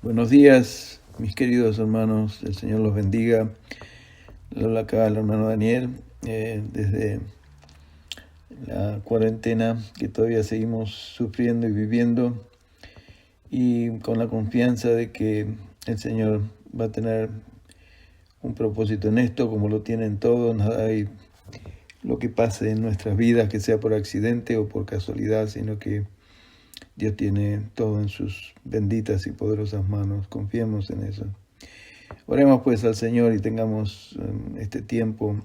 Buenos días, mis queridos hermanos, el Señor los bendiga. Le habla acá el hermano Daniel, desde la cuarentena que todavía seguimos sufriendo y viviendo, y con la confianza de que el Señor va a tener un propósito en esto, como lo tiene en todo. Nada hay lo que pase en nuestras vidas que sea por accidente o por casualidad, sino que Dios tiene todo en sus benditas y poderosas manos. Confiemos en eso. Oremos pues al Señor y tengamos este tiempo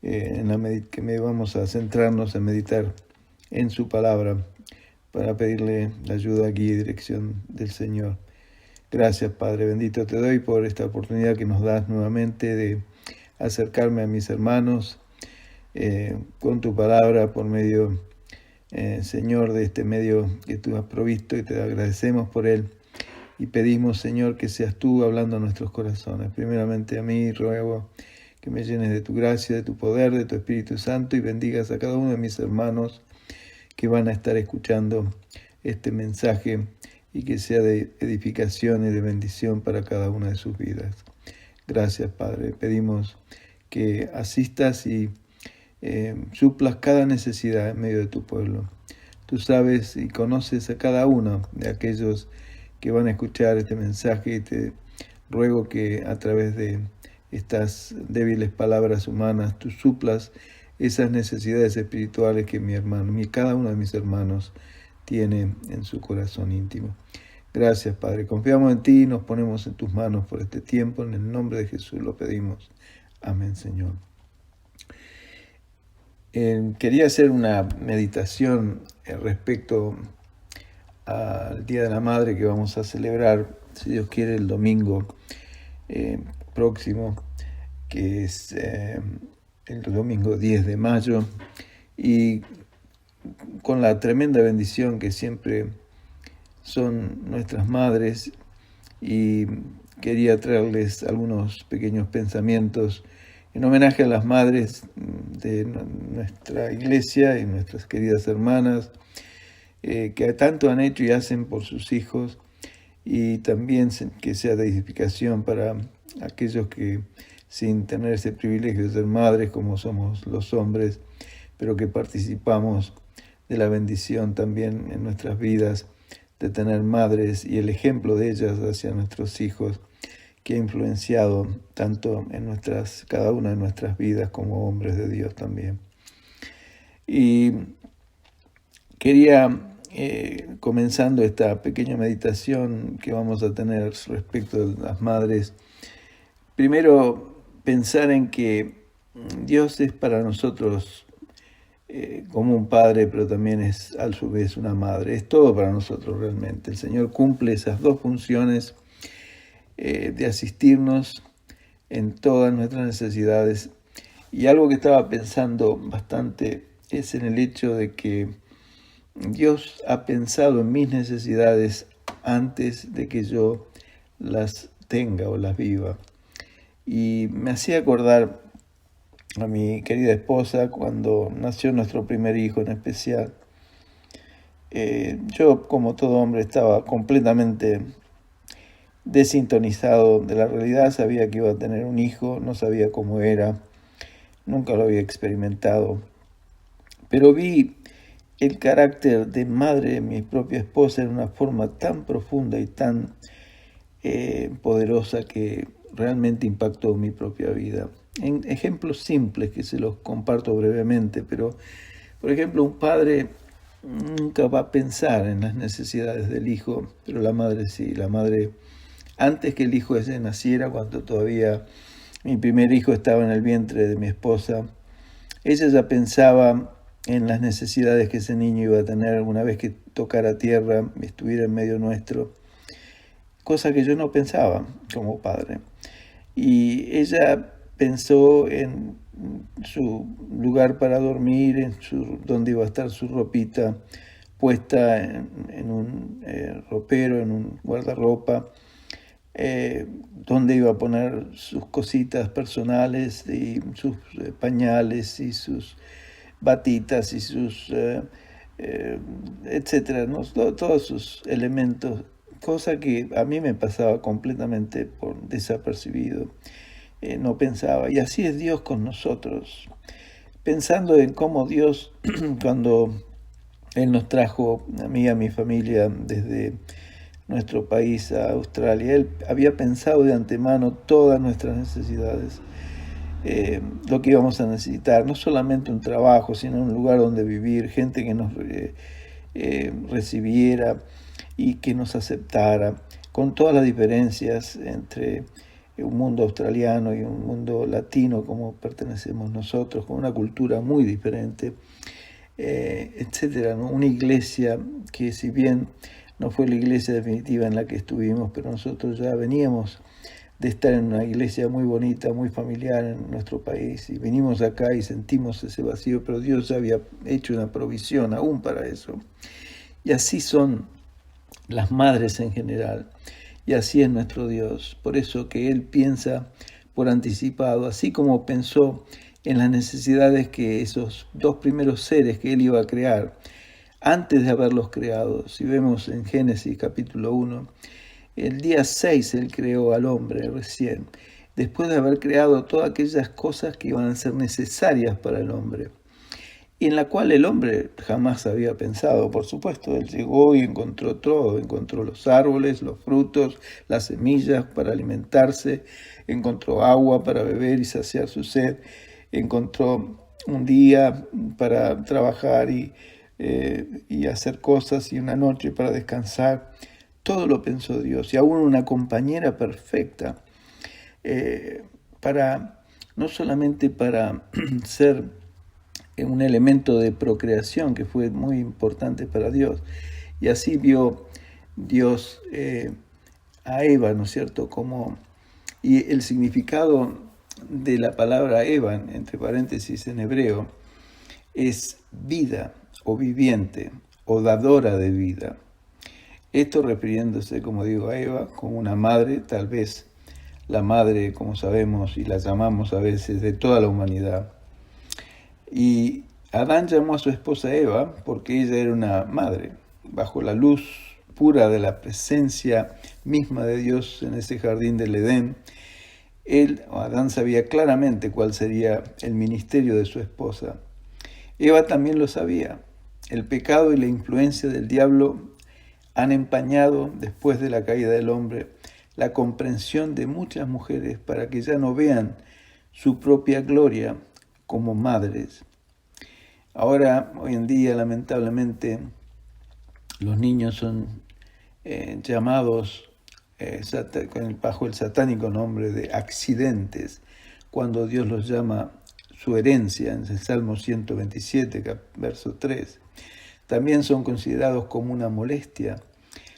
que vamos a centrarnos en meditar en su palabra para pedirle la ayuda, guía y dirección del Señor. Gracias, Padre bendito, te doy por esta oportunidad que nos das nuevamente de acercarme a mis hermanos con tu palabra por medio, Señor, de este medio que tú has provisto, y te agradecemos por él. Y pedimos, Señor, que seas tú hablando a nuestros corazones. Primeramente a mí ruego que me llenes de tu gracia, de tu poder, de tu Espíritu Santo, y bendigas a cada uno de mis hermanos que van a estar escuchando este mensaje, y que sea de edificación y de bendición para cada una de sus vidas. Gracias, Padre. Pedimos que asistas y suplas cada necesidad en medio de tu pueblo. Tú sabes y conoces a cada uno de aquellos que van a escuchar este mensaje, y te ruego que a través de estas débiles palabras humanas tú suplas esas necesidades espirituales que cada uno de mis hermanos tiene en su corazón íntimo. Gracias, Padre. Confiamos en ti y nos ponemos en tus manos por este tiempo. En el nombre de Jesús lo pedimos. Amén, Señor. Quería hacer una meditación respecto al Día de la Madre que vamos a celebrar, si Dios quiere, el domingo próximo, que es el domingo 10 de mayo, y con la tremenda bendición que siempre son nuestras madres, y quería traerles algunos pequeños pensamientos en homenaje a las madres de nuestra iglesia y nuestras queridas hermanas, que tanto han hecho y hacen por sus hijos, y también que sea de edificación para aquellos que, sin tener ese privilegio de ser madres como somos los hombres, pero que participamos de la bendición también en nuestras vidas de tener madres, y el ejemplo de ellas hacia nuestros hijos, que ha influenciado tanto en cada una de nuestras vidas como hombres de Dios también. Y quería, comenzando esta pequeña meditación que vamos a tener respecto de las madres, primero pensar en que Dios es para nosotros como un padre, pero también es a su vez una madre. Es todo para nosotros realmente. El Señor cumple esas dos funciones de asistirnos en todas nuestras necesidades. Y algo que estaba pensando bastante es en el hecho de que Dios ha pensado en mis necesidades antes de que yo las tenga o las viva. Y me hacía acordar a mi querida esposa cuando nació nuestro primer hijo en especial. Yo, como todo hombre, estaba completamente desintonizado de la realidad. Sabía que iba a tener un hijo, no sabía cómo era, nunca lo había experimentado, pero vi el carácter de madre de mi propia esposa en una forma tan profunda y tan poderosa que realmente impactó mi propia vida. En ejemplos simples que se los comparto brevemente, pero por ejemplo, un padre nunca va a pensar en las necesidades del hijo, pero la madre sí. La madre, antes que el hijo ese naciera, cuando todavía mi primer hijo estaba en el vientre de mi esposa, ella ya pensaba en las necesidades que ese niño iba a tener una vez que tocara tierra, estuviera en medio nuestro, cosa que yo no pensaba como padre. Y ella pensó en su lugar para dormir, donde iba a estar su ropita puesta en un ropero, en un guardarropa, donde iba a poner sus cositas personales y sus pañales y sus batitas y sus etcétera, ¿no? Todos sus elementos cosa que a mí me pasaba completamente por desapercibido. No pensaba. Y así es Dios con nosotros. Pensando en cómo Dios, cuando Él nos trajo, a mí y a mi familia, desde nuestro país a Australia, Él había pensado de antemano todas nuestras necesidades, lo que íbamos a necesitar, no solamente un trabajo, sino un lugar donde vivir, gente que nos recibiera y que nos aceptara, con todas las diferencias entre un mundo australiano y un mundo latino como pertenecemos nosotros, con una cultura muy diferente, etcétera, ¿no? Una iglesia que, si bien no fue la iglesia definitiva en la que estuvimos, pero nosotros ya veníamos de estar en una iglesia muy bonita, muy familiar en nuestro país, y venimos acá y sentimos ese vacío, pero Dios ya había hecho una provisión aún para eso. Y así son las madres en general, y así es nuestro Dios. Por eso que Él piensa por anticipado, así como pensó en las necesidades que esos dos primeros seres que Él iba a crear, antes de haberlos creado. Si vemos en Génesis capítulo 1, el día 6 Él creó al hombre recién, después de haber creado todas aquellas cosas que iban a ser necesarias para el hombre, y en la cual el hombre jamás había pensado. Por supuesto, Él llegó y encontró todo, encontró los árboles, los frutos, las semillas para alimentarse, encontró agua para beber y saciar su sed, encontró un día para trabajar y hacer cosas, y una noche para descansar. Todo lo pensó Dios, y aún una compañera perfecta, no solamente para ser un elemento de procreación, que fue muy importante para Dios. Y así vio Dios a Eva, ¿no es cierto? Y el significado de la palabra Eva, entre paréntesis en hebreo, es vida o viviente o dadora de vida. Esto refiriéndose, como digo, a Eva como una madre, tal vez la madre, como sabemos y la llamamos a veces, de toda la humanidad. Y Adán llamó a su esposa Eva porque ella era una madre, bajo la luz pura de la presencia misma de Dios en ese jardín del Edén. Adán sabía claramente cuál sería el ministerio de su esposa. Eva también lo sabía. El pecado y la influencia del diablo han empañado, después de la caída del hombre, la comprensión de muchas mujeres para que ya no vean su propia gloria como madres. Ahora, hoy en día, lamentablemente, los niños son llamados bajo el satánico nombre de accidentes, cuando Dios los llama su herencia, en el Salmo 127, verso 3. También son considerados como una molestia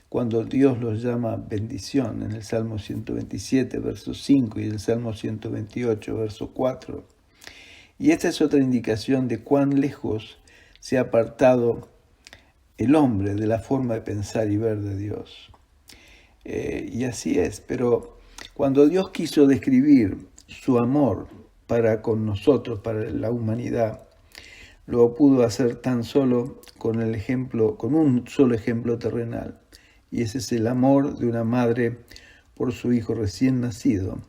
cuando Dios los llama bendición, en el Salmo 127, verso 5, y el Salmo 128, verso 4. Y esta es otra indicación de cuán lejos se ha apartado el hombre de la forma de pensar y ver de Dios. Y así es, pero cuando Dios quiso describir su amor para con nosotros, para la humanidad, lo pudo hacer tan solo con un solo ejemplo terrenal. Y ese es el amor de una madre por su hijo recién nacido.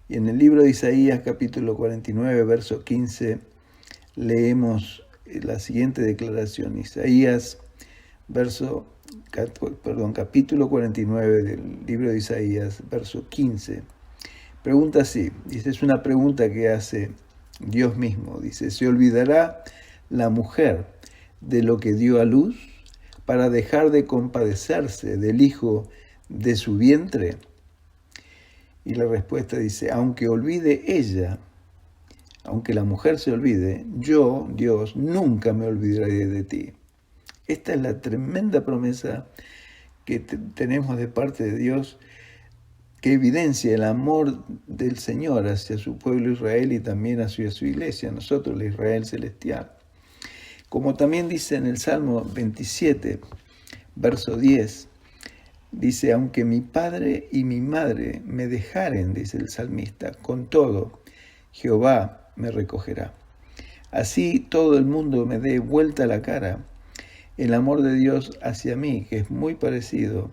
Y en el libro de Isaías, capítulo 49, verso 15, leemos la siguiente declaración. Isaías, capítulo 49 del libro de Isaías, verso 15. Pregunta así, dice, es una pregunta que hace Dios mismo. Dice, ¿se olvidará la mujer de lo que dio a luz para dejar de compadecerse del hijo de su vientre? Y la respuesta dice, aunque la mujer se olvide, yo, Dios, nunca me olvidaré de ti. Esta es la tremenda promesa que tenemos de parte de Dios, que evidencia el amor del Señor hacia su pueblo Israel y también hacia su iglesia, nosotros, la Israel celestial. Como también dice en el Salmo 27, verso 10, dice, aunque mi padre y mi madre me dejaren, dice el salmista, con todo, Jehová me recogerá. Así todo el mundo me dé vuelta la cara. El amor de Dios hacia mí, que es muy parecido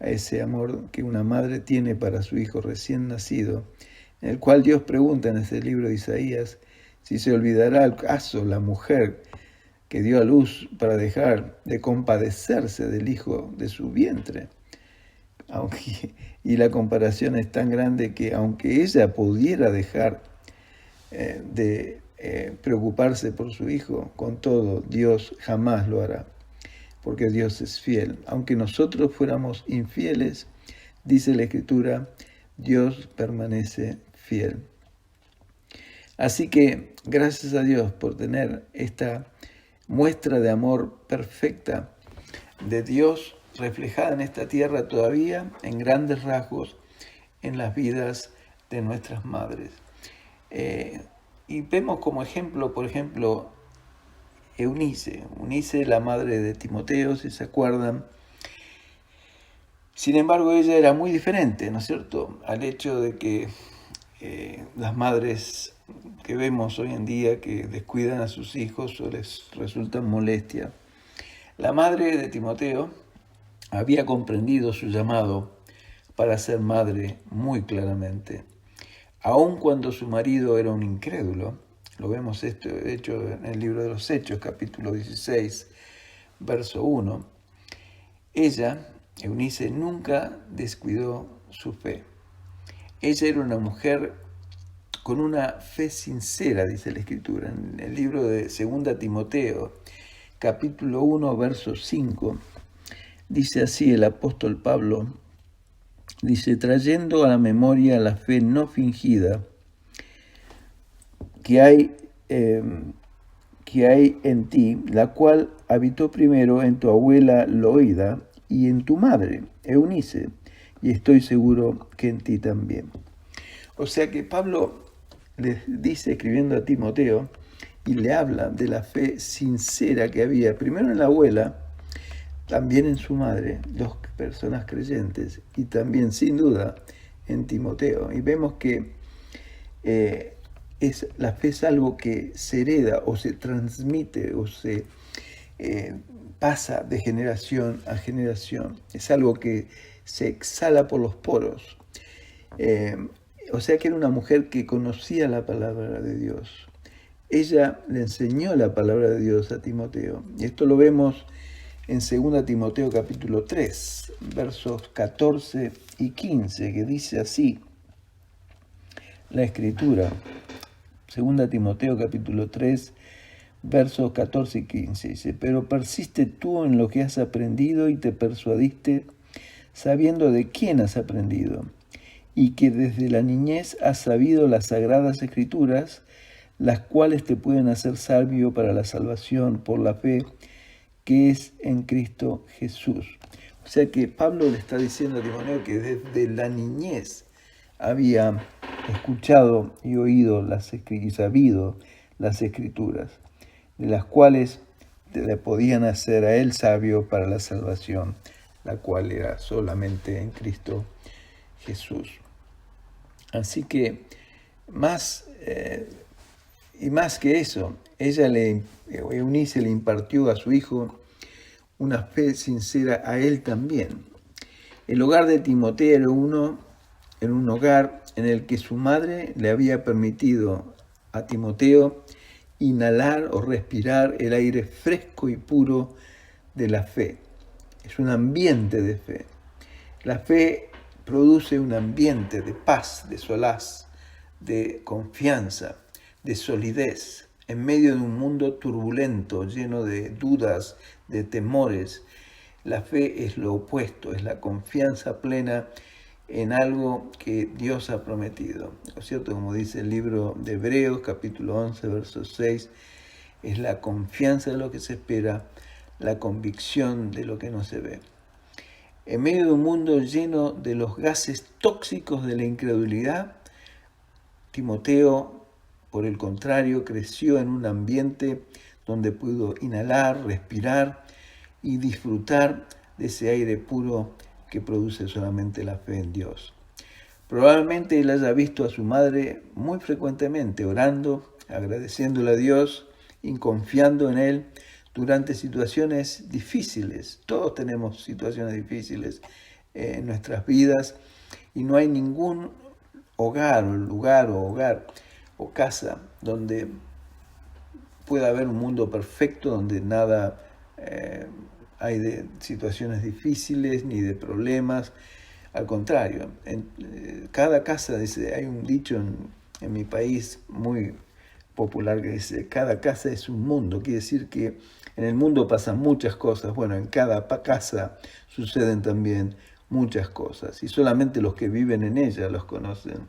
a ese amor que una madre tiene para su hijo recién nacido, en el cual Dios pregunta en este libro de Isaías si se olvidará acaso la mujer que dio a luz para dejar de compadecerse del hijo de su vientre. Y la comparación es tan grande que aunque ella pudiera dejar de preocuparse por su hijo, con todo, Dios jamás lo hará, porque Dios es fiel. Aunque nosotros fuéramos infieles, dice la Escritura, Dios permanece fiel. Así que gracias a Dios por tener esta muestra de amor perfecta de Dios reflejada en esta tierra todavía en grandes rasgos en las vidas de nuestras madres. Y vemos como ejemplo, por ejemplo, Eunice, la madre de Timoteo, si se acuerdan. Sin embargo, ella era muy diferente, ¿no es cierto?, al hecho de que las madres que vemos hoy en día que descuidan a sus hijos o les resultan molestia. La madre de Timoteo había comprendido su llamado para ser madre muy claramente. Aun cuando su marido era un incrédulo, lo vemos esto hecho en el libro de los Hechos, capítulo 16, verso 1, ella, Eunice, nunca descuidó su fe. Ella era una mujer con una fe sincera, dice la Escritura. En el libro de 2 Timoteo, capítulo 1, verso 5, dice así el apóstol Pablo, dice, trayendo a la memoria la fe no fingida que hay en ti, la cual habitó primero en tu abuela Loida y en tu madre, Eunice, y estoy seguro que en ti también. O sea que Pablo les dice, escribiendo a Timoteo, y le habla de la fe sincera que había, primero en la abuela, también en su madre, dos personas creyentes, y también, sin duda, en Timoteo. Y vemos que la fe es algo que se hereda o se transmite o se pasa de generación a generación. Es algo que se exhala por los poros. O sea que era una mujer que conocía la palabra de Dios. Ella le enseñó la palabra de Dios a Timoteo. Y esto lo vemos en 2 Timoteo capítulo 3, versos 14 y 15, que dice así la Escritura. 2 Timoteo capítulo 3, versos 14 y 15, dice, pero persiste tú en lo que has aprendido y te persuadiste sabiendo de quién has aprendido, y que desde la niñez has sabido las sagradas Escrituras, las cuales te pueden hacer sabio para la salvación por la fe que es en Cristo Jesús. O sea que Pablo le está diciendo a Timoteo que desde la niñez había escuchado y oído y sabido las Escrituras, de las cuales le podían hacer a él sabio para la salvación, la cual era solamente en Cristo Jesús. Así que más que eso, Eunice le impartió a su hijo una fe sincera a él también. El hogar de Timoteo era un hogar en el que su madre le había permitido a Timoteo inhalar o respirar el aire fresco y puro de la fe. Es un ambiente de fe. La fe produce un ambiente de paz, de solaz, de confianza, de solidez, en medio de un mundo turbulento, lleno de dudas, de temores. La fe es lo opuesto, es la confianza plena en algo que Dios ha prometido. ¿No es cierto? Como dice el libro de Hebreos, capítulo 11, verso 6, es la confianza de lo que se espera, la convicción de lo que no se ve. En medio de un mundo lleno de los gases tóxicos de la incredulidad, Timoteo, por el contrario, creció en un ambiente donde pudo inhalar, respirar y disfrutar de ese aire puro que produce solamente la fe en Dios. Probablemente él haya visto a su madre muy frecuentemente orando, agradeciéndole a Dios y confiando en Él durante situaciones difíciles. Todos tenemos situaciones difíciles en nuestras vidas, y no hay ningún hogar o lugar o casa donde pueda haber un mundo perfecto, donde nada hay de situaciones difíciles ni de problemas. Al contrario, en cada casa, hay un dicho en mi país muy popular que dice: cada casa es un mundo. Quiere decir que en el mundo pasan muchas cosas. Bueno, en cada casa suceden también muchas cosas, y solamente los que viven en ella los conocen.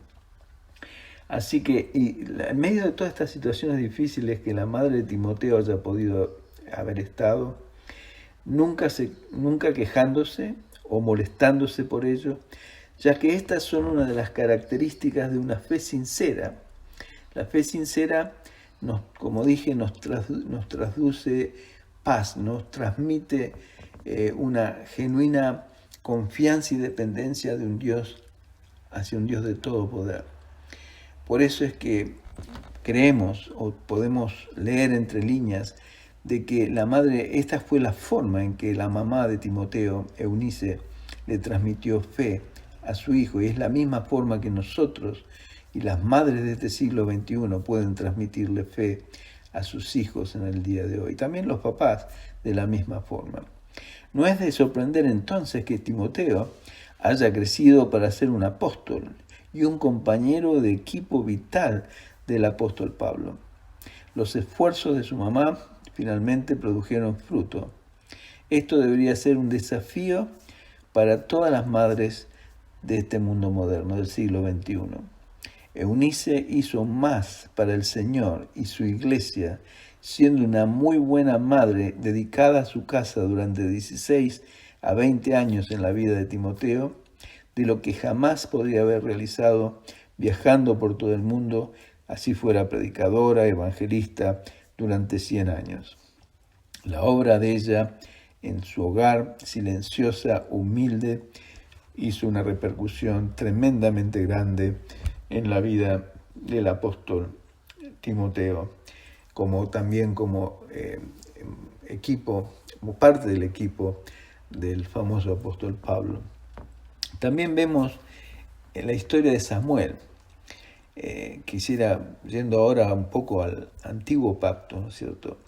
Así que, en medio de todas estas situaciones difíciles que la madre de Timoteo haya podido haber estado, nunca quejándose o molestándose por ello, ya que estas son una de las características de una fe sincera. La fe sincera, como dije, nos traduce paz, nos transmite una genuina confianza y dependencia de un Dios hacia un Dios de todo poder. Por eso es que creemos o podemos leer entre líneas de que la madre, esta fue la forma en que la mamá de Timoteo, Eunice, le transmitió fe a su hijo, y es la misma forma que nosotros y las madres de este siglo XXI pueden transmitirle fe a sus hijos en el día de hoy. También los papás de la misma forma. No es de sorprender entonces que Timoteo haya crecido para ser un apóstol y un compañero de equipo vital del apóstol Pablo. Los esfuerzos de su mamá finalmente produjeron fruto. Esto debería ser un desafío para todas las madres de este mundo moderno, del siglo XXI. Eunice hizo más para el Señor y su iglesia, siendo una muy buena madre dedicada a su casa durante 16 a 20 años en la vida de Timoteo, de lo que jamás podría haber realizado viajando por todo el mundo, así fuera predicadora, evangelista, durante 100 años. La obra de ella en su hogar, silenciosa, humilde, hizo una repercusión tremendamente grande en la vida del apóstol Timoteo, como también como equipo, como parte del equipo del famoso apóstol Pablo. También vemos en la historia de Samuel, yendo ahora un poco al antiguo pacto, ¿no es cierto?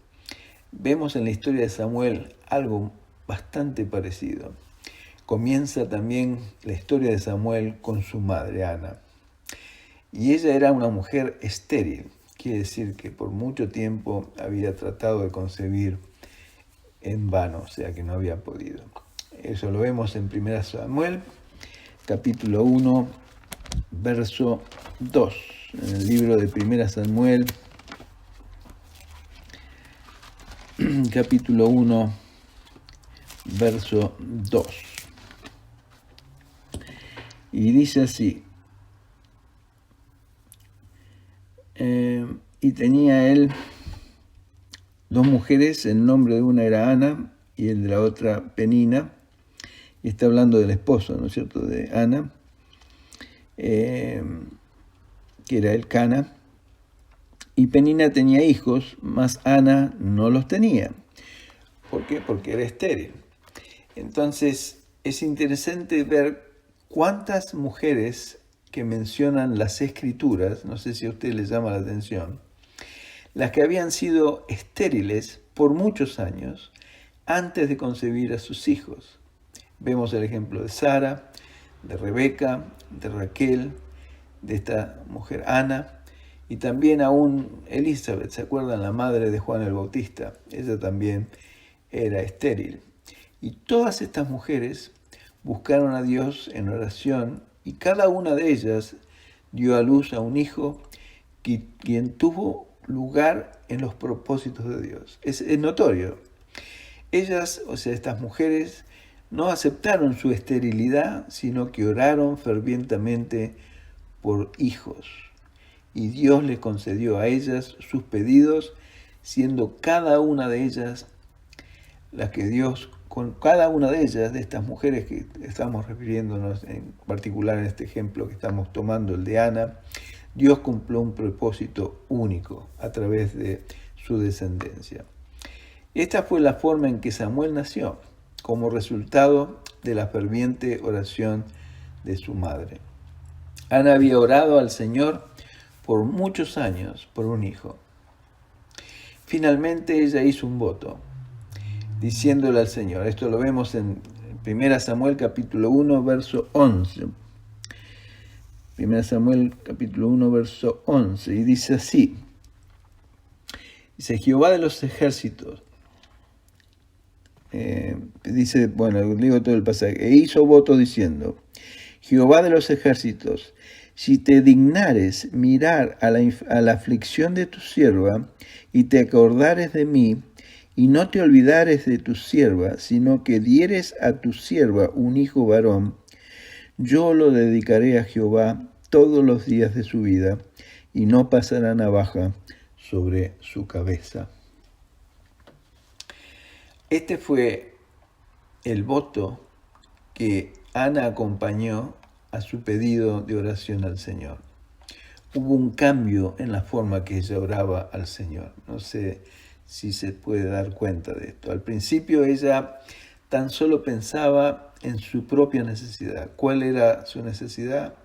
Vemos en la historia de Samuel algo bastante parecido. Comienza también la historia de Samuel con su madre, Ana. Y ella era una mujer estéril, quiere decir que por mucho tiempo había tratado de concebir en vano, o sea que no había podido. Eso lo vemos en 1 Samuel, capítulo 1, verso 2. En el libro de 1 Samuel, capítulo 1, verso 2. Y dice así: y tenía él dos mujeres, el nombre de una era Ana y el de la otra Penina, y está hablando del esposo, ¿no es cierto?, de Ana, que era Elcana, y Penina tenía hijos, mas Ana no los tenía. ¿Por qué? Porque era estéril. Entonces es interesante ver cuántas mujeres que mencionan las Escrituras, no sé si a usted les llama la atención, las que habían sido estériles por muchos años antes de concebir a sus hijos. Vemos el ejemplo de Sara, de Rebeca, de Raquel, de esta mujer Ana, y también aún Elizabeth, ¿se acuerdan? La madre de Juan el Bautista, ella también era estéril. Y todas estas mujeres buscaron a Dios en oración, y cada una de ellas dio a luz a un hijo quien tuvo lugar en los propósitos de Dios. Es notorio. Ellas, o sea, estas mujeres, no aceptaron su esterilidad, sino que oraron fervientemente por hijos. Y Dios les concedió a ellas sus pedidos, siendo cada una de ellas las que Dios, con cada una de ellas, de estas mujeres que estamos refiriéndonos en particular en este ejemplo que estamos tomando, el de Ana, Dios cumplió un propósito único a través de su descendencia. Esta fue la forma en que Samuel nació, como resultado de la ferviente oración de su madre. Ana había orado al Señor por muchos años por un hijo. Finalmente ella hizo un voto, diciéndole al Señor. Esto lo vemos en 1 Samuel capítulo 1, verso 11. 1 Samuel capítulo 1, verso 11. Y dice así. Dice, Jehová de los ejércitos. Digo todo el pasaje. E hizo voto diciendo, Jehová de los ejércitos, si te dignares mirar a la aflicción de tu sierva, y te acordares de mí, y no te olvidares de tu sierva, sino que dieres a tu sierva un hijo varón, yo lo dedicaré a Jehová todos los días de su vida, y no pasará navaja sobre su cabeza. Este fue el voto que Ana acompañó a su pedido de oración al Señor. Hubo un cambio en la forma que ella oraba al Señor. No sé si se puede dar cuenta de esto. Al principio ella tan solo pensaba en su propia necesidad. ¿Cuál era su necesidad?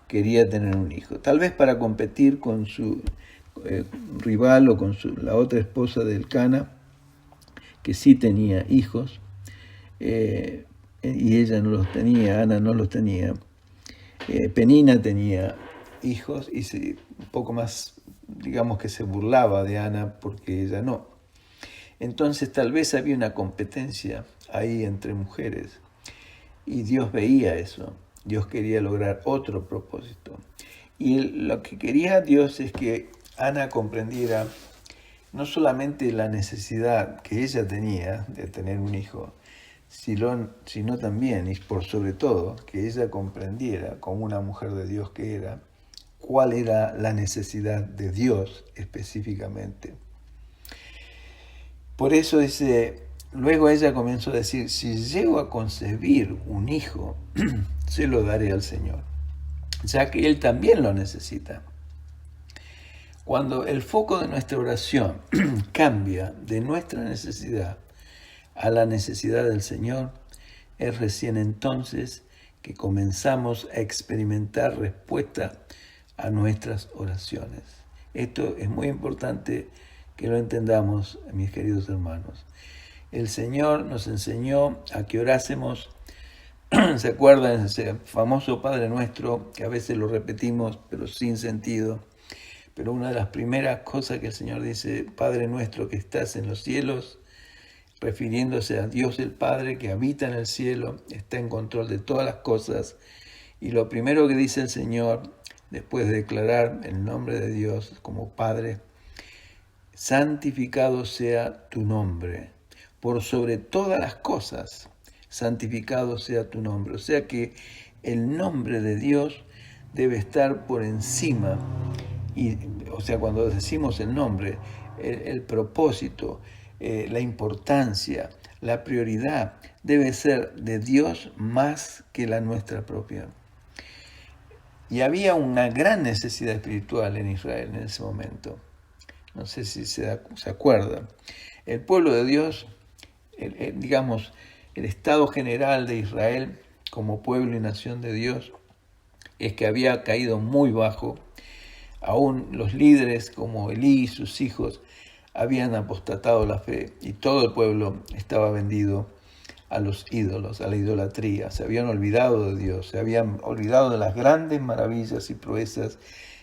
Quería tener un hijo. Tal vez para competir con su rival o con la otra esposa de Elcana, que sí tenía hijos, y ella no los tenía, Ana no los tenía. Penina tenía hijos y un poco más, digamos que se burlaba de Ana porque ella no. Entonces tal vez había una competencia ahí entre mujeres y Dios veía eso. Dios quería lograr otro propósito. Y lo que quería Dios es que Ana comprendiera no solamente la necesidad que ella tenía de tener un hijo, sino también, y por sobre todo, que ella comprendiera, como una mujer de Dios que era, cuál era la necesidad de Dios específicamente. Por eso luego ella comenzó a decir, si llego a concebir un hijo, se lo daré al Señor, ya que Él también lo necesita. Cuando el foco de nuestra oración cambia de nuestra necesidad a la necesidad del Señor, es recién entonces que comenzamos a experimentar respuesta a nuestras oraciones. Esto es muy importante que lo entendamos, mis queridos hermanos. El Señor nos enseñó a que orásemos, ¿se acuerdan? Ese famoso Padre Nuestro, que a veces lo repetimos, pero sin sentido. Pero una de las primeras cosas que el Señor dice, Padre Nuestro que estás en los cielos, refiriéndose a Dios el Padre que habita en el cielo, está en control de todas las cosas. Y lo primero que dice el Señor, después de declarar el nombre de Dios como Padre, santificado sea tu nombre, por sobre todas las cosas, santificado sea tu nombre. O sea que el nombre de Dios debe estar por encima. O sea, cuando decimos el nombre, el propósito, la importancia, la prioridad debe ser de Dios más que la nuestra propia. Y había una gran necesidad espiritual en Israel en ese momento. No sé si se acuerdan. El pueblo de Dios, digamos, el estado general de Israel como pueblo y nación de Dios, es que había caído muy bajo. Aún los líderes como Elí y sus hijos habían apostatado la fe y todo el pueblo estaba vendido a los ídolos, a la idolatría. Se habían olvidado de Dios, se habían olvidado de las grandes maravillas y proezas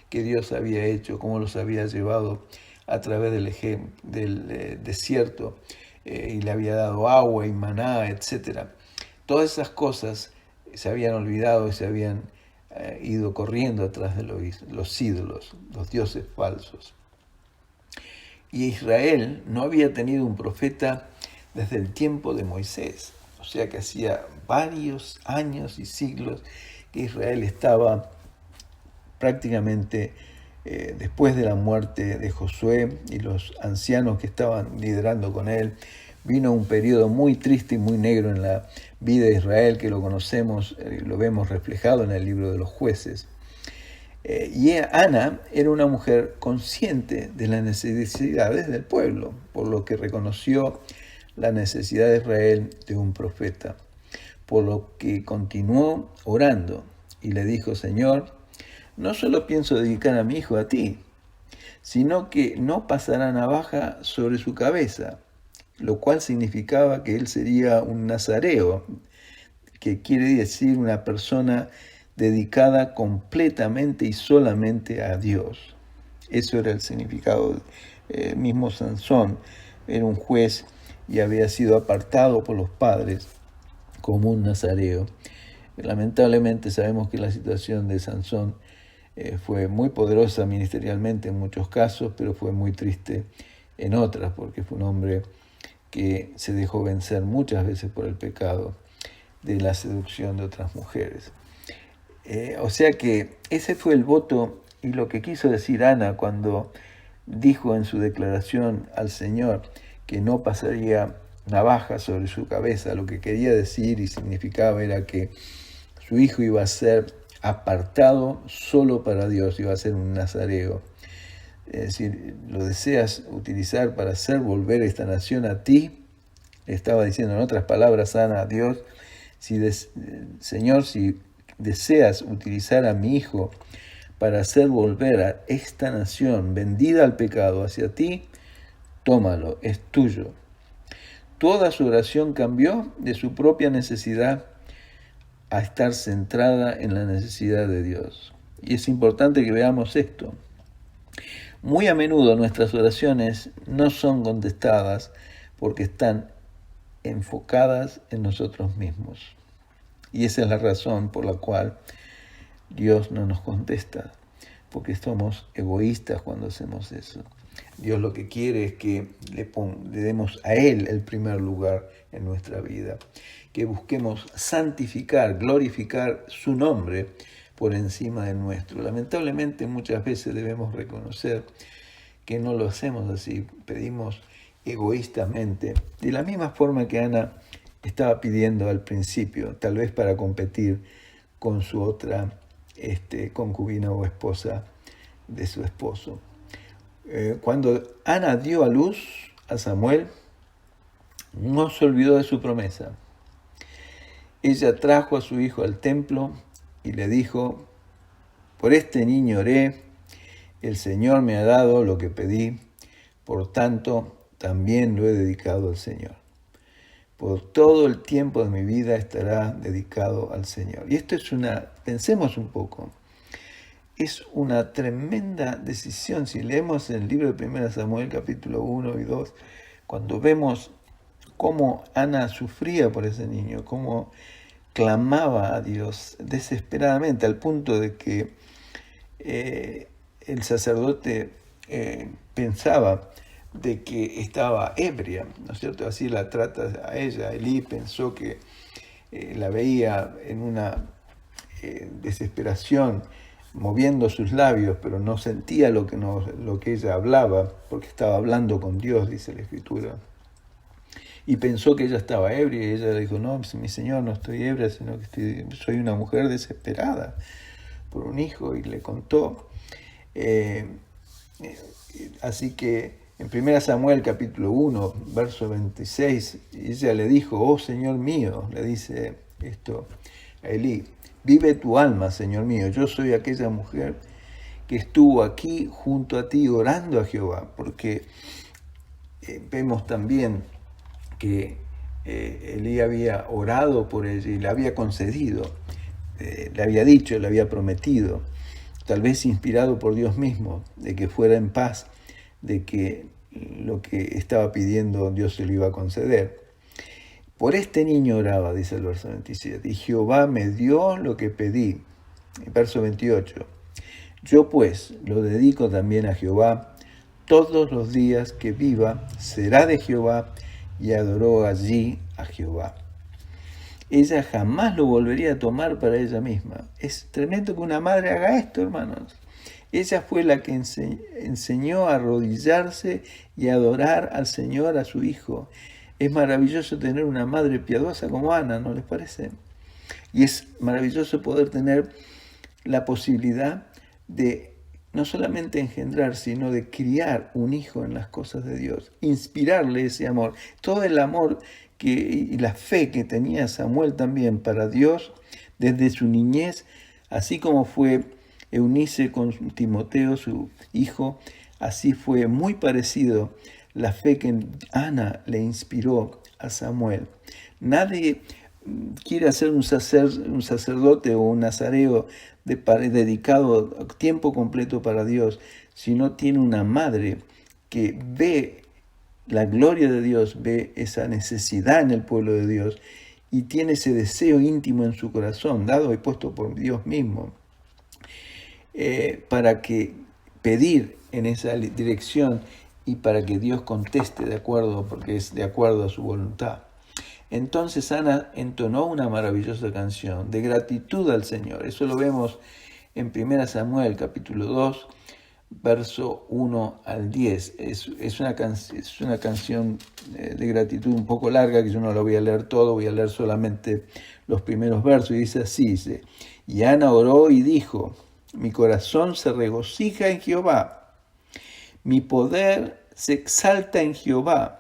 que Dios había hecho, cómo los había llevado a través del desierto y le había dado agua y maná, etc. Todas esas cosas se habían olvidado y se habían ido corriendo atrás de los ídolos, los dioses falsos. Y Israel no había tenido un profeta desde el tiempo de Moisés. O sea que hacía varios años y siglos que Israel estaba prácticamente después de la muerte de Josué y los ancianos que estaban liderando con él. Vino un periodo muy triste y muy negro en la vida de Israel, que lo conocemos, lo vemos reflejado en el libro de los Jueces. Y Ana era una mujer consciente de las necesidades del pueblo, por lo que reconoció la necesidad de Israel de un profeta. por lo que continuó orando y le dijo: Señor, no solo pienso dedicar a mi hijo a ti, sino que no pasará navaja sobre su cabeza, lo cual significaba que él sería un nazareo, que quiere decir una persona dedicada completamente y solamente a Dios. Eso era el significado. Mismo Sansón era un juez y había sido apartado por los padres como un nazareo. Lamentablemente sabemos que la situación de Sansón fue muy poderosa ministerialmente en muchos casos, pero fue muy triste en otras, porque fue un hombre que se dejó vencer muchas veces por el pecado de la seducción de otras mujeres. O sea que ese fue el voto y lo que quiso decir Ana cuando dijo en su declaración al Señor que no pasaría navaja sobre su cabeza. Lo que quería decir y significaba era que su hijo iba a ser apartado solo para Dios, iba a ser un nazareo. Es decir, lo deseas utilizar para hacer volver esta nación a ti. Le estaba diciendo en otras palabras Ana a Dios: Señor, si deseas utilizar a mi hijo para hacer volver a esta nación vendida al pecado hacia ti, tómalo, es tuyo. Toda su oración cambió de su propia necesidad a estar centrada en la necesidad de Dios. Y es importante que veamos esto. Muy a menudo nuestras oraciones no son contestadas porque están enfocadas en nosotros mismos. Y esa es la razón por la cual Dios no nos contesta, porque somos egoístas cuando hacemos eso. Dios lo que quiere es que le demos a Él el primer lugar en nuestra vida, que busquemos santificar, glorificar su nombre por encima del nuestro. Lamentablemente muchas veces debemos reconocer que no lo hacemos así, pedimos egoístamente, de la misma forma que Ana estaba pidiendo al principio, tal vez para competir con su otra concubina o esposa de su esposo. Cuando Ana dio a luz a Samuel, no se olvidó de su promesa. Ella trajo a su hijo al templo y le dijo: por este niño oré, el Señor me ha dado lo que pedí, por tanto también lo he dedicado al Señor. Por todo el tiempo de mi vida estará dedicado al Señor. Y esto es pensemos un poco, es una tremenda decisión. Si leemos el libro de 1 Samuel capítulo 1 y 2, cuando vemos cómo Ana sufría por ese niño, cómo clamaba a Dios desesperadamente, al punto de que el sacerdote pensaba de que estaba ebria, ¿no es cierto? Así la trata a ella. Elí pensó que la veía en una desesperación, moviendo sus labios, pero no sentía lo que ella hablaba, porque estaba hablando con Dios, dice la Escritura. Y pensó que ella estaba ebria, y ella le dijo: no, mi Señor, no estoy ebria, sino que soy una mujer desesperada por un hijo. Y le contó. Así que en 1 Samuel capítulo 1, verso 26, ella le dijo: oh Señor mío, le dice esto a Elí, vive tu alma, Señor mío, yo soy aquella mujer que estuvo aquí junto a ti orando a Jehová. Porque vemos también que Elí había orado por ella y le había concedido, le había dicho, le había prometido, tal vez inspirado por Dios mismo, de que fuera en paz, de que lo que estaba pidiendo Dios se lo iba a conceder. Por este niño oraba, dice el verso 27, y Jehová me dio lo que pedí. Verso 28, yo pues lo dedico también a Jehová, todos los días que viva será de Jehová, y adoró allí a Jehová. Ella jamás lo volvería a tomar para ella misma. Es tremendo que una madre haga esto, hermanos. Ella fue la que enseñó a arrodillarse y a adorar al Señor a su hijo. Es maravilloso tener una madre piadosa como Ana, ¿no les parece? Y es maravilloso poder tener la posibilidad de no solamente engendrar, sino de criar un hijo en las cosas de Dios, inspirarle ese amor. Todo el amor y la fe que tenía Samuel también para Dios desde su niñez, así como fue Eunice con Timoteo, su hijo, así fue muy parecido la fe que Ana le inspiró a Samuel. Nadie quiere ser un sacerdote o un nazareo dedicado a tiempo completo para Dios si no tiene una madre que ve la gloria de Dios, ve esa necesidad en el pueblo de Dios y tiene ese deseo íntimo en su corazón, dado y puesto por Dios mismo, para que pedir en esa dirección y para que Dios conteste de acuerdo, porque es de acuerdo a su voluntad. Entonces Ana entonó una maravillosa canción de gratitud al Señor. Eso lo vemos en 1 Samuel capítulo 2, verso 1 al 10. Es una canción de gratitud un poco larga, que yo no la voy a leer todo, voy a leer solamente los primeros versos. Y dice así, dice, y Ana oró y dijo, mi corazón se regocija en Jehová, mi poder se exalta en Jehová.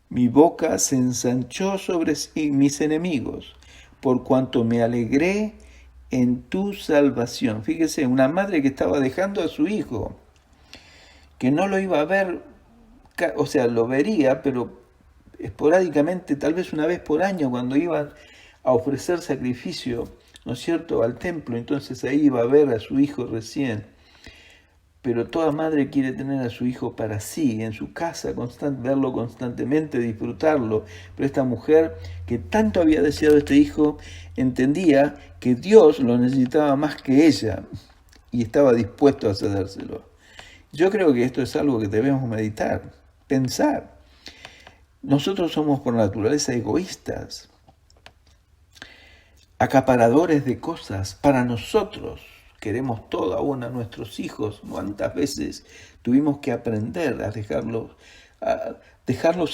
Mi boca se ensanchó sobre mis enemigos, por cuanto me alegré en tu salvación. Fíjese, una madre que estaba dejando a su hijo, que no lo iba a ver, o sea, lo vería, pero esporádicamente, tal vez una vez por año, cuando iban a ofrecer sacrificio, ¿no es cierto?, al templo. Entonces ahí iba a ver a su hijo recién. Pero toda madre quiere tener a su hijo para sí, en su casa, verlo constantemente, disfrutarlo. Pero esta mujer que tanto había deseado este hijo, entendía que Dios lo necesitaba más que ella y estaba dispuesto a cedérselo. Yo creo que esto es algo que debemos meditar, pensar. Nosotros somos por naturaleza egoístas, acaparadores de cosas para nosotros. Queremos todo aún a nuestros hijos. ¿Cuántas veces tuvimos que aprender a dejarlos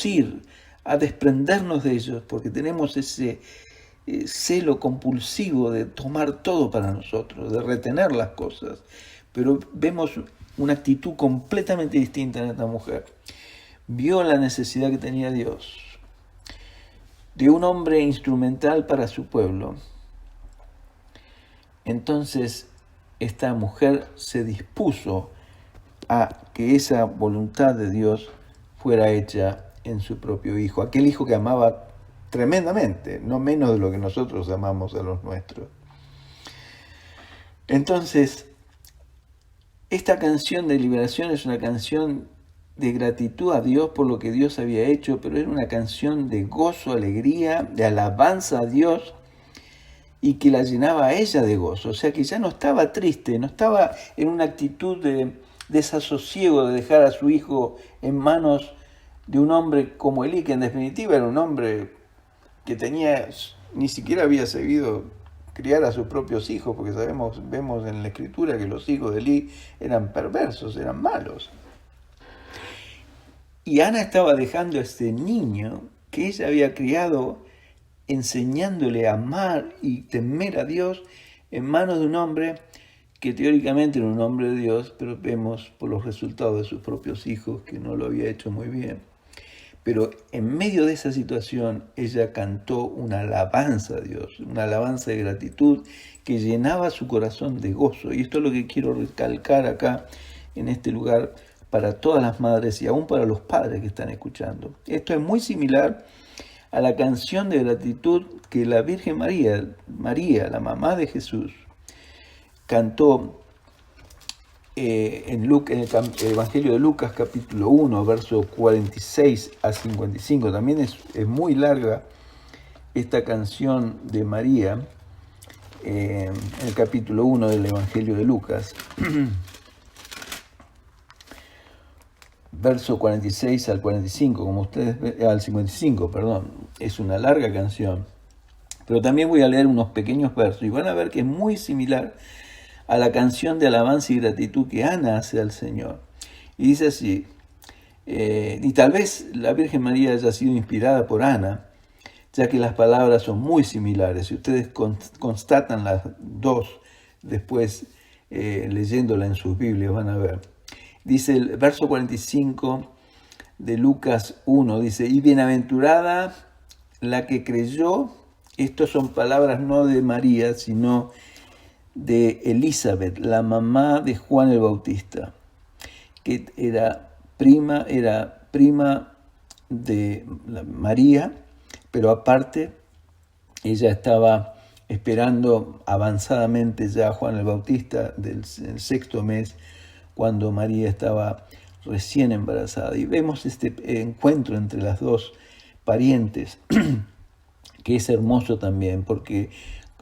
ir, a desprendernos de ellos, porque tenemos ese celo compulsivo de tomar todo para nosotros, de retener las cosas? Pero vemos una actitud completamente distinta en esta mujer. Vio la necesidad que tenía Dios de un hombre instrumental para su pueblo. Entonces, esta mujer se dispuso a que esa voluntad de Dios fuera hecha en su propio hijo, aquel hijo que amaba tremendamente, no menos de lo que nosotros amamos a los nuestros. Entonces, esta canción de liberación es una canción de gratitud a Dios por lo que Dios había hecho, pero era una canción de gozo, alegría, de alabanza a Dios, y que la llenaba a ella de gozo. O sea que ya no estaba triste, no estaba en una actitud de desasosiego de dejar a su hijo en manos de un hombre como Elí, que en definitiva era un hombre que ni siquiera había sabido criar a sus propios hijos, porque vemos en la escritura que los hijos de Elí eran perversos, eran malos. Y Ana estaba dejando a este niño que ella había criado, enseñándole a amar y temer a Dios en manos de un hombre que teóricamente era un hombre de Dios, pero vemos por los resultados de sus propios hijos que no lo había hecho muy bien. Pero en medio de esa situación ella cantó una alabanza a Dios, una alabanza de gratitud que llenaba su corazón de gozo. Y esto es lo que quiero recalcar acá en este lugar para todas las madres y aún para los padres que están escuchando. Esto es muy similar a la canción de gratitud que la Virgen María, la mamá de Jesús, cantó en el Evangelio de Lucas capítulo 1, verso 46 a 55. También es muy larga esta canción de María en el capítulo 1 del Evangelio de Lucas. Verso 46 al 45, como ustedes ven, al 55, perdón, es una larga canción. Pero también voy a leer unos pequeños versos y van a ver que es muy similar a la canción de alabanza y gratitud que Ana hace al Señor. Y dice así, y tal vez la Virgen María haya sido inspirada por Ana, ya que las palabras son muy similares. Si ustedes constatan las dos después leyéndola en sus Biblias, van a ver. Dice el verso 45 de Lucas 1, dice, y bienaventurada la que creyó. Estas son palabras no de María, sino de Elizabeth, la mamá de Juan el Bautista, que era prima de María, pero aparte ella estaba esperando avanzadamente ya a Juan el Bautista del sexto mes, cuando María estaba recién embarazada. Y vemos este encuentro entre las dos parientes, que es hermoso también, porque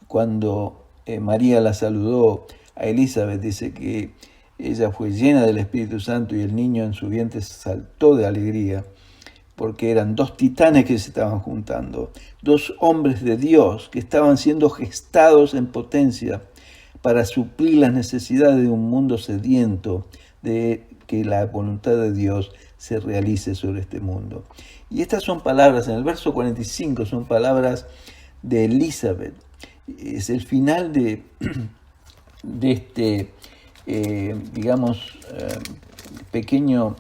cuando María la saludó a Elizabeth, dice que ella fue llena del Espíritu Santo y el niño en su vientre saltó de alegría, porque eran dos titanes que se estaban juntando, dos hombres de Dios que estaban siendo gestados en potencia para suplir las necesidades de un mundo sediento, de que la voluntad de Dios se realice sobre este mundo. Y estas son palabras, en el verso 45, son palabras de Elizabeth. Es el final de este, pequeño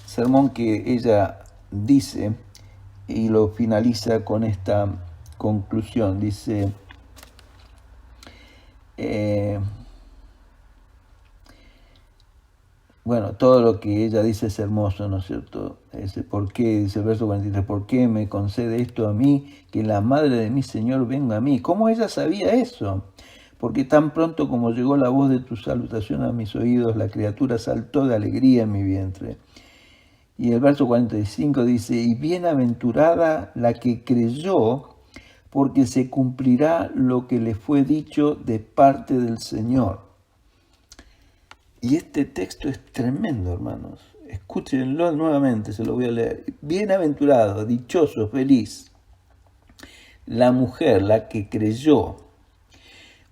sermón que ella dice, y lo finaliza con esta conclusión. Dice, bueno, todo lo que ella dice es hermoso, ¿no es cierto? ¿Por qué? Dice el verso 43, ¿por qué me concede esto a mí, que la madre de mi Señor venga a mí? ¿Cómo ella sabía eso? Porque tan pronto como llegó la voz de tu salutación a mis oídos, la criatura saltó de alegría en mi vientre. Y el verso 45 dice, y bienaventurada la que creyó, porque se cumplirá lo que le fue dicho de parte del Señor. Y este texto es tremendo, hermanos. Escúchenlo nuevamente, se lo voy a leer. Bienaventurado, dichoso, feliz, la mujer, la que creyó,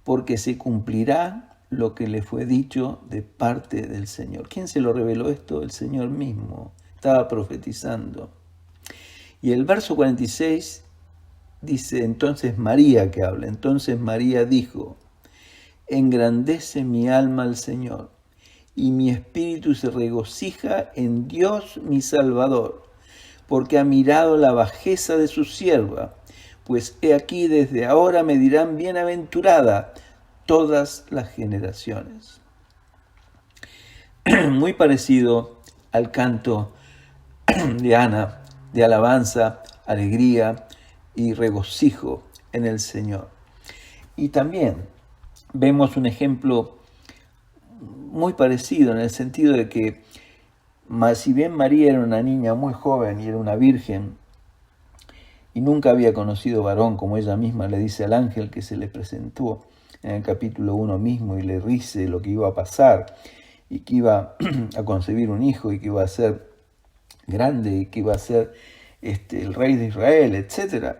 porque se cumplirá lo que le fue dicho de parte del Señor. ¿Quién se lo reveló esto? El Señor mismo. Estaba profetizando. Y el verso 46 dice, entonces María que habla. Entonces María dijo, engrandece mi alma al Señor, y mi espíritu se regocija en Dios mi Salvador, porque ha mirado la bajeza de su sierva, pues he aquí desde ahora me dirán bienaventurada todas las generaciones. Muy parecido al canto de Ana, de alabanza, alegría y regocijo en el Señor. Y también vemos un ejemplo muy parecido en el sentido de que, si bien María era una niña muy joven y era una virgen y nunca había conocido varón, como ella misma le dice al ángel que se le presentó en el capítulo 1 mismo y le dice lo que iba a pasar y que iba a concebir un hijo y que iba a ser grande y que iba a ser el rey de Israel, etc.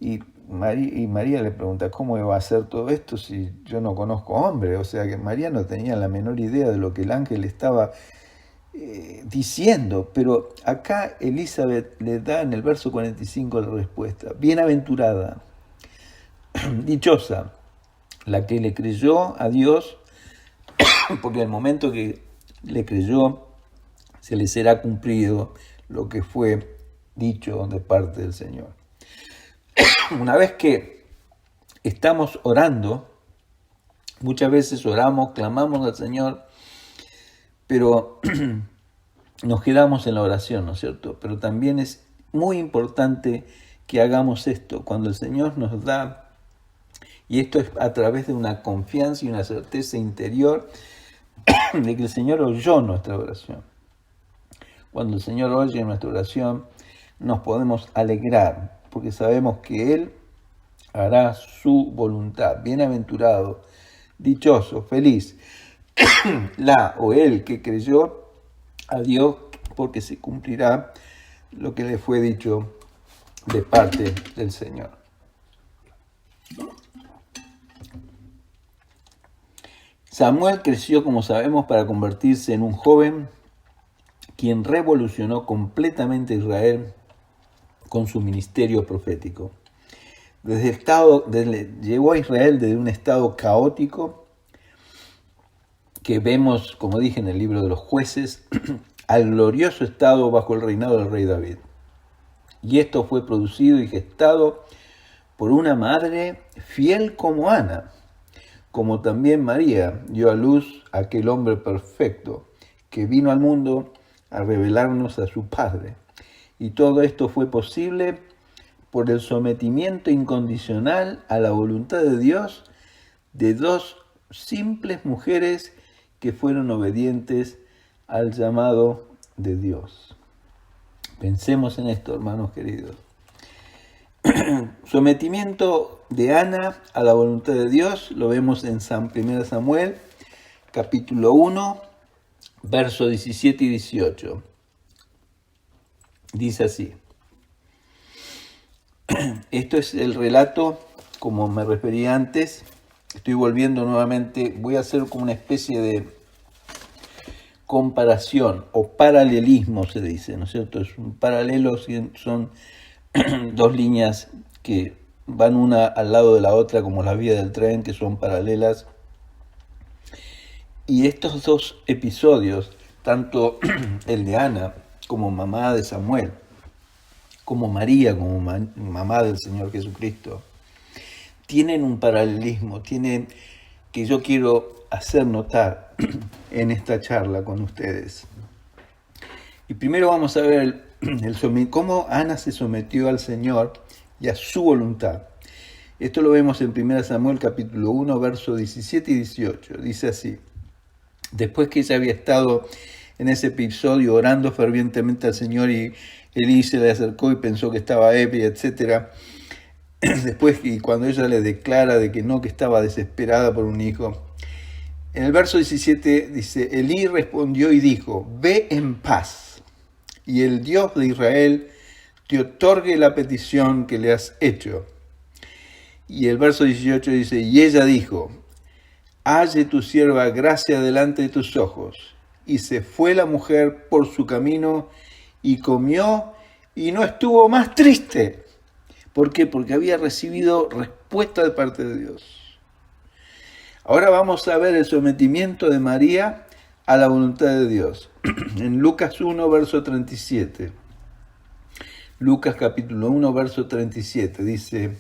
Y María le pregunta, ¿cómo va a hacer todo esto si yo no conozco hombre? O sea que María no tenía la menor idea de lo que el ángel estaba diciendo. Pero acá Elizabeth le da en el verso 45 la respuesta. Bienaventurada, dichosa, la que le creyó a Dios, porque en el momento que le creyó, se le será cumplido lo que fue dicho de parte del Señor. Una vez que estamos orando, muchas veces oramos, clamamos al Señor, pero nos quedamos en la oración, ¿no es cierto? Pero también es muy importante que hagamos esto, cuando el Señor nos da, y esto es a través de una confianza y una certeza interior de que el Señor oyó nuestra oración. Cuando el Señor oye nuestra oración, nos podemos alegrar, porque sabemos que Él hará su voluntad. Bienaventurado, dichoso, feliz, la o él que creyó a Dios, porque se cumplirá lo que le fue dicho de parte del Señor. Samuel creció, como sabemos, para convertirse en un joven quien revolucionó completamente Israel con su ministerio profético. llevó a Israel desde un estado caótico que vemos, como dije en el libro de los Jueces, al glorioso estado bajo el reinado del rey David. Y esto fue producido y gestado por una madre fiel como Ana, como también María dio a luz a aquel hombre perfecto que vino al mundo a revelarnos a su Padre. Y todo esto fue posible por el sometimiento incondicional a la voluntad de Dios de dos simples mujeres que fueron obedientes al llamado de Dios. Pensemos en esto, hermanos queridos. Sometimiento de Ana a la voluntad de Dios lo vemos en 1 Samuel, capítulo 1, versos 17 y 18. Dice así. Esto es el relato, como me refería antes. Estoy volviendo nuevamente, voy a hacer como una especie de comparación o paralelismo, se dice, ¿no es cierto? Es un paralelo, son dos líneas que van una al lado de la otra, como las vías del tren, que son paralelas. Y estos dos episodios, tanto el de Ana como mamá de Samuel, como María, como mamá del Señor Jesucristo, tienen un paralelismo, tienen que yo quiero hacer notar en esta charla con ustedes. Y primero vamos a ver cómo Ana se sometió al Señor y a su voluntad. Esto lo vemos en 1 Samuel capítulo 1, versos 17 y 18. Dice así: después que ella había estado en ese episodio orando fervientemente al Señor y Elí se le acercó y pensó que estaba ebria, etc. Después, y cuando ella le declara de que no, que estaba desesperada por un hijo, en el verso 17 dice: Elí respondió y dijo: ve en paz, y el Dios de Israel te otorgue la petición que le has hecho. Y el verso 18 dice: y ella dijo: halle tu sierva gracia delante de tus ojos. Y se fue la mujer por su camino y comió y no estuvo más triste. ¿Por qué? Porque había recibido respuesta de parte de Dios. Ahora vamos a ver el sometimiento de María a la voluntad de Dios. En Lucas 1, verso 37. Lucas capítulo 1, verso 37 dice: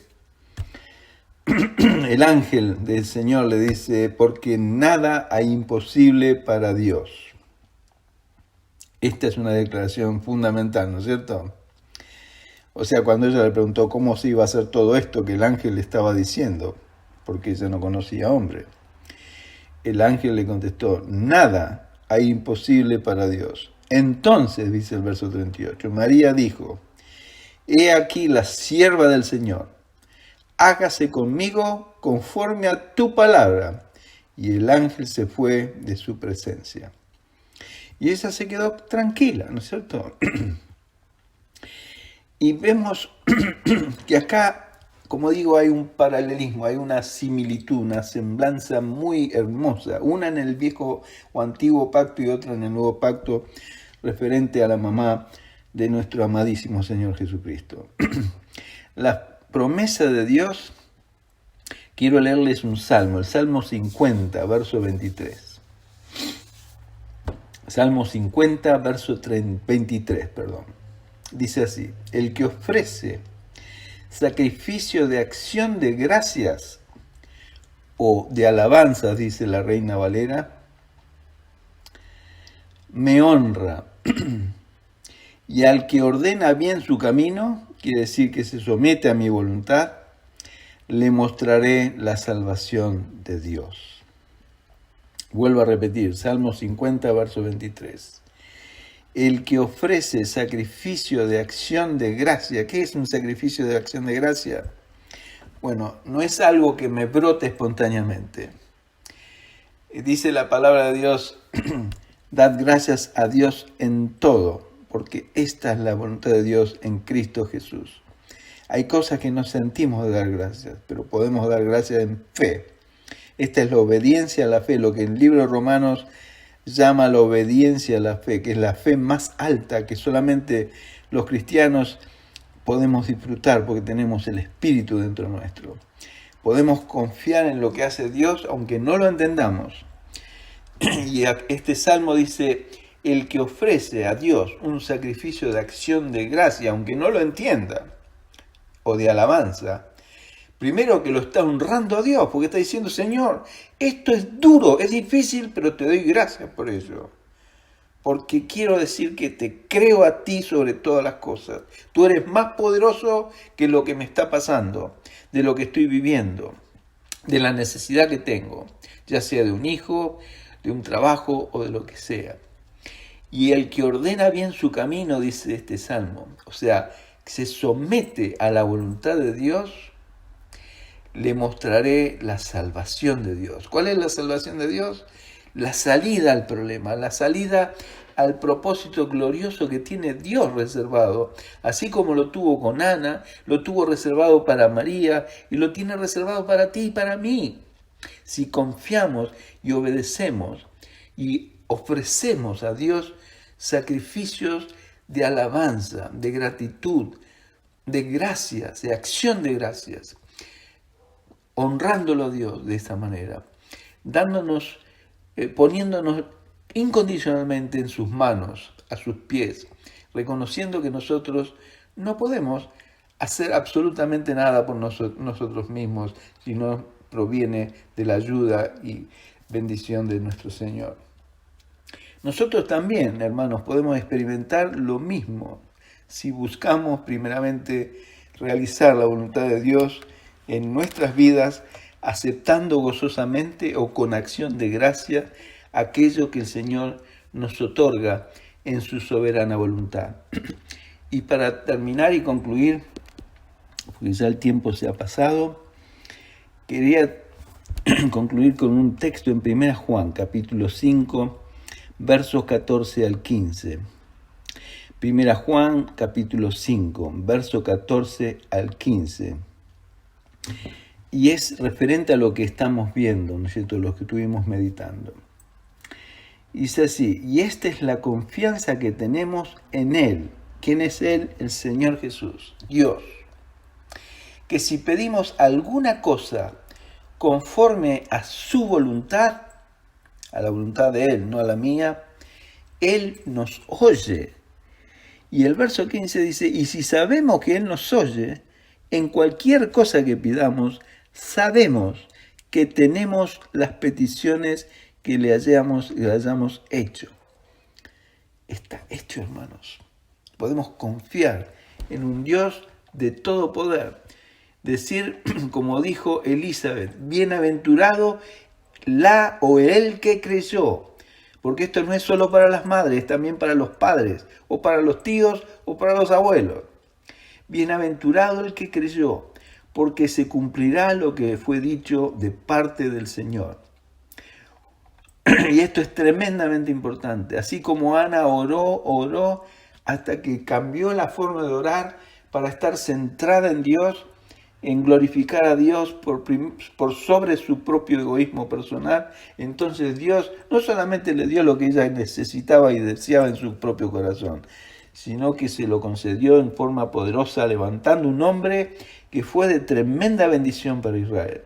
el ángel del Señor le dice: porque nada hay imposible para Dios. Esta es una declaración fundamental, ¿no es cierto? O sea, cuando ella le preguntó cómo se iba a hacer todo esto que el ángel le estaba diciendo, porque ella no conocía hombre, el ángel le contestó: nada hay imposible para Dios. Entonces, dice el verso 38, María dijo: he aquí la sierva del Señor, hágase conmigo conforme a tu palabra. Y el ángel se fue de su presencia. Y ella se quedó tranquila, ¿no es cierto? Y vemos que acá, como digo, hay un paralelismo, hay una similitud, una semblanza muy hermosa, una en el viejo o antiguo pacto y otra en el nuevo pacto, referente a la mamá de nuestro amadísimo Señor Jesucristo. La promesa de Dios, quiero leerles un salmo, el Salmo 50, verso 23. Salmo 50, verso 23, perdón. Dice así: el que ofrece sacrificio de acción de gracias o de alabanzas, dice la Reina Valera, me honra. Y al que ordena bien su camino, quiere decir que se somete a mi voluntad, le mostraré la salvación de Dios. Vuelvo a repetir, Salmo 50, verso 23. El que ofrece sacrificio de acción de gracia. ¿Qué es un sacrificio de acción de gracia? Bueno, no es algo que me brote espontáneamente. Dice la palabra de Dios: dad gracias a Dios en todo, porque esta es la voluntad de Dios en Cristo Jesús. Hay cosas que no sentimos de dar gracias, pero podemos dar gracias en fe. Esta es la obediencia a la fe, lo que el libro de Romanos llama la obediencia a la fe, que es la fe más alta que solamente los cristianos podemos disfrutar porque tenemos el Espíritu dentro nuestro. Podemos confiar en lo que hace Dios aunque no lo entendamos. Y este salmo dice, el que ofrece a Dios un sacrificio de acción de gracia, aunque no lo entienda, o de alabanza, primero que lo está honrando a Dios, porque está diciendo, Señor, esto es duro, es difícil, pero te doy gracias por ello. Porque quiero decir que te creo a ti sobre todas las cosas. Tú eres más poderoso que lo que me está pasando, de lo que estoy viviendo, de la necesidad que tengo, ya sea de un hijo, de un trabajo o de lo que sea. Y el que ordena bien su camino, dice este salmo, o sea, se somete a la voluntad de Dios, le mostraré la salvación de Dios. ¿Cuál es la salvación de Dios? La salida al problema, la salida al propósito glorioso que tiene Dios reservado, así como lo tuvo con Ana, lo tuvo reservado para María y lo tiene reservado para ti y para mí. Si confiamos y obedecemos y ofrecemos a Dios sacrificios de alabanza, de gratitud, de gracias, de acción de gracias, honrándolo a Dios de esta manera, dándonos, poniéndonos incondicionalmente en sus manos, a sus pies, reconociendo que nosotros no podemos hacer absolutamente nada por nosotros mismos, si no proviene de la ayuda y bendición de nuestro Señor. Nosotros también, hermanos, podemos experimentar lo mismo si buscamos primeramente realizar la voluntad de Dios en nuestras vidas, aceptando gozosamente o con acción de gracia aquello que el Señor nos otorga en su soberana voluntad. Y para terminar y concluir, porque ya el tiempo se ha pasado, quería concluir con un texto en 1 Juan, capítulo 5, versos 14 al 15. 1 Juan, capítulo 5, verso 14 al 15. Y es referente a lo que estamos viendo, ¿no es cierto?, lo que estuvimos meditando. Dice así, y esta es la confianza que tenemos en Él. ¿Quién es Él? El Señor Jesús, Dios. Que si pedimos alguna cosa conforme a su voluntad, a la voluntad de Él, no a la mía, Él nos oye. Y el verso 15 dice, y si sabemos que Él nos oye, en cualquier cosa que pidamos, sabemos que tenemos las peticiones que le hayamos hecho. Está hecho, hermanos. Podemos confiar en un Dios de todo poder. Decir, como dijo Elizabeth, bienaventurado la o el que creyó. Porque esto no es solo para las madres, es también para los padres, o para los tíos, o para los abuelos. Bienaventurado el que creyó, porque se cumplirá lo que fue dicho de parte del Señor. Y esto es tremendamente importante. Así como Ana oró hasta que cambió la forma de orar para estar centrada en Dios, en glorificar a Dios por sobre su propio egoísmo personal. Entonces Dios no solamente le dio lo que ella necesitaba y deseaba en su propio corazón, sino que se lo concedió en forma poderosa, levantando un hombre que fue de tremenda bendición para Israel.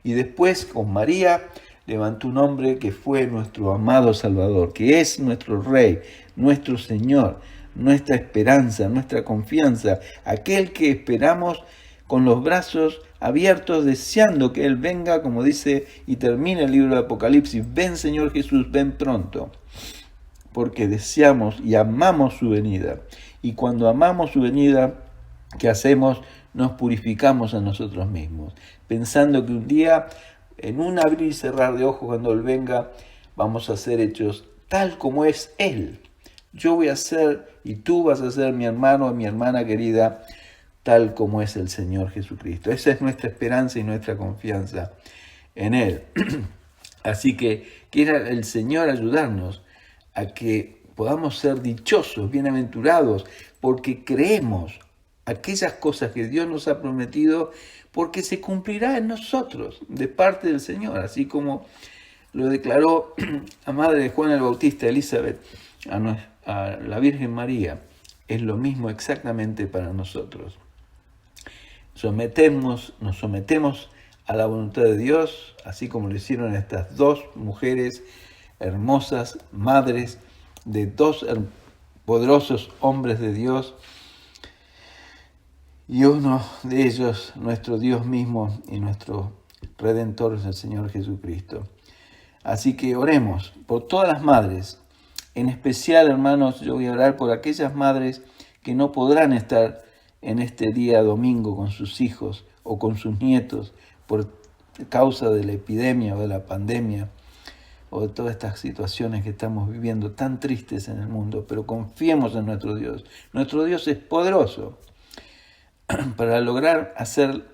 Y después con María levantó un hombre que fue nuestro amado Salvador, que es nuestro Rey, nuestro Señor, nuestra esperanza, nuestra confianza, aquel que esperamos con los brazos abiertos, deseando que Él venga, como dice y termina el libro de Apocalipsis, ven Señor Jesús, ven pronto, porque deseamos y amamos su venida. Y cuando amamos su venida, ¿qué hacemos? Nos purificamos a nosotros mismos, pensando que un día, en un abrir y cerrar de ojos, cuando Él venga, vamos a ser hechos tal como es Él. Yo voy a ser, y tú vas a ser, mi hermano y mi hermana querida, tal como es el Señor Jesucristo. Esa es nuestra esperanza y nuestra confianza en Él. Así que quiera el Señor ayudarnos a que podamos ser dichosos, bienaventurados, porque creemos aquellas cosas que Dios nos ha prometido, porque se cumplirá en nosotros de parte del Señor, así como lo declaró la madre de Juan el Bautista, Elizabeth, a la Virgen María. es lo mismo exactamente para nosotros. Nos sometemos a la voluntad de Dios, así como lo hicieron estas dos mujeres hermosas, madres de dos poderosos hombres de Dios, y uno de ellos, nuestro Dios mismo y nuestro Redentor, es el Señor Jesucristo. Así que oremos por todas las madres. En especial, hermanos, yo voy a orar por aquellas madres que no podrán estar en este día domingo con sus hijos o con sus nietos por causa de la epidemia o de la pandemia o de todas estas situaciones que estamos viviendo tan tristes en el mundo. Pero confiemos en nuestro Dios. Nuestro Dios es poderoso para lograr hacer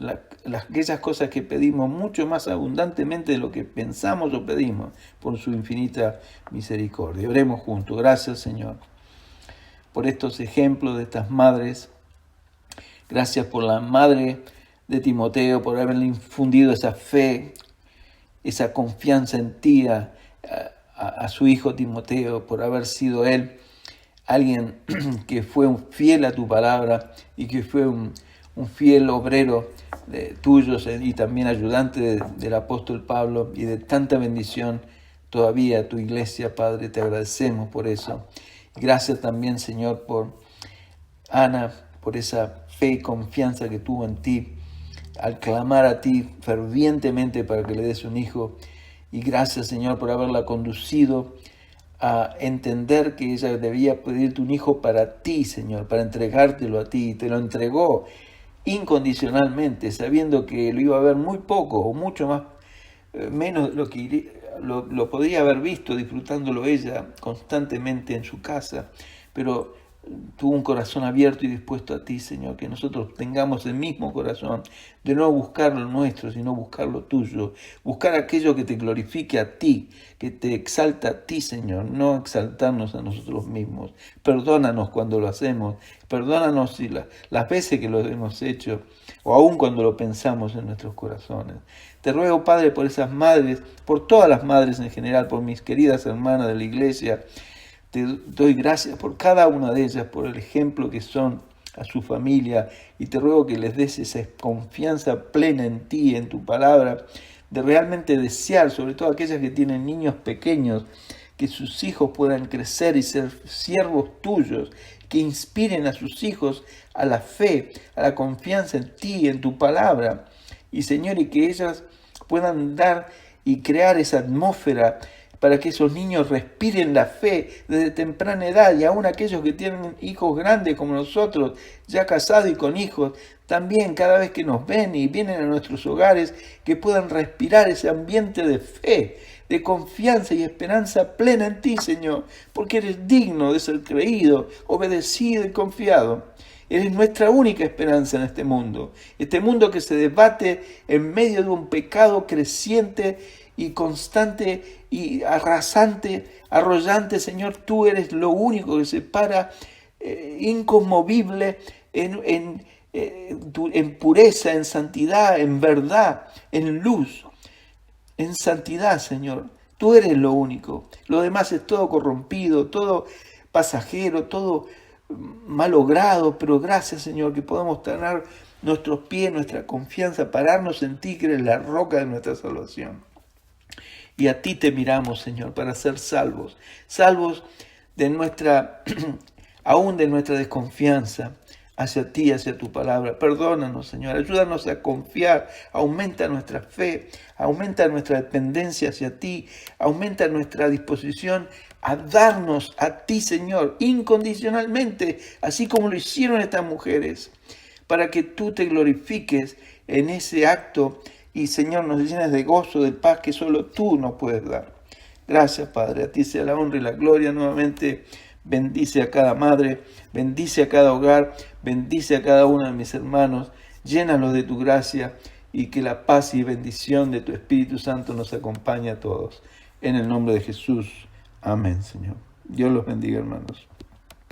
aquellas cosas que pedimos mucho más abundantemente de lo que pensamos o pedimos por su infinita misericordia. Oremos juntos. Gracias, Señor, por estos ejemplos de estas madres. Gracias por la madre de Timoteo, por haberle infundido esa fe, esa confianza en ti a su hijo Timoteo, por haber sido él alguien que fue fiel a tu palabra y que fue un fiel obrero tuyo y también ayudante del apóstol Pablo y de tanta bendición todavía a tu iglesia, Padre. Te agradecemos por eso. Gracias también, Señor, por Ana, por esa fe y confianza que tuvo en ti al clamar a ti fervientemente para que le des un hijo. Y gracias, Señor, por haberla conducido a entender que ella debía pedirte un hijo para ti, Señor, para entregártelo a ti. Y te lo entregó incondicionalmente, sabiendo que lo iba a ver muy poco o mucho más, menos de lo que lo podría haber visto disfrutándolo ella constantemente en su casa. Pero tuvo un corazón abierto y dispuesto a ti, Señor, que nosotros tengamos el mismo corazón, de no buscar lo nuestro, sino buscar lo tuyo, buscar aquello que te glorifique a ti, que te exalta a ti, Señor, no exaltarnos a nosotros mismos. Perdónanos cuando lo hacemos, perdónanos si las veces que lo hemos hecho, o aún cuando lo pensamos en nuestros corazones. Te ruego, Padre, por esas madres, por todas las madres en general, por mis queridas hermanas de la iglesia. Te doy gracias por cada una de ellas, por el ejemplo que son a su familia, y te ruego que les des esa confianza plena en ti, en tu palabra, de realmente desear, sobre todo aquellas que tienen niños pequeños, que sus hijos puedan crecer y ser siervos tuyos, que inspiren a sus hijos a la fe, a la confianza en ti, en tu palabra, y Señor, y que ellas puedan dar y crear esa atmósfera para que esos niños respiren la fe desde temprana edad, y aún aquellos que tienen hijos grandes como nosotros, ya casados y con hijos, también cada vez que nos ven y vienen a nuestros hogares, que puedan respirar ese ambiente de fe, de confianza y esperanza plena en ti, Señor, porque eres digno de ser creído, obedecido y confiado. Eres nuestra única esperanza en este mundo que se debate en medio de un pecado creciente y constante y arrasante, arrollante. Señor, tú eres lo único que se para inconmovible en pureza, en santidad, en verdad, en luz, en santidad, Señor. Tú eres lo único. Lo demás es todo corrompido, todo pasajero, todo malogrado, pero gracias, Señor, que podemos tener nuestros pies, nuestra confianza, pararnos en ti, que eres la roca de nuestra salvación. Y a ti te miramos, Señor, para ser salvos de nuestra, aún de nuestra desconfianza hacia ti, hacia tu palabra. Perdónanos, Señor, ayúdanos a confiar, aumenta nuestra fe, aumenta nuestra dependencia hacia ti, aumenta nuestra disposición a darnos a ti, Señor, incondicionalmente, así como lo hicieron estas mujeres, para que tú te glorifiques en ese acto y, Señor, nos llenes de gozo, de paz que solo tú nos puedes dar. Gracias, Padre, a ti sea la honra y la gloria nuevamente. Bendice a cada madre, bendice a cada hogar, bendice a cada uno de mis hermanos, llénalos de tu gracia y que la paz y bendición de tu Espíritu Santo nos acompañe a todos. En el nombre de Jesús. Amén, Señor. Dios los bendiga, hermanos.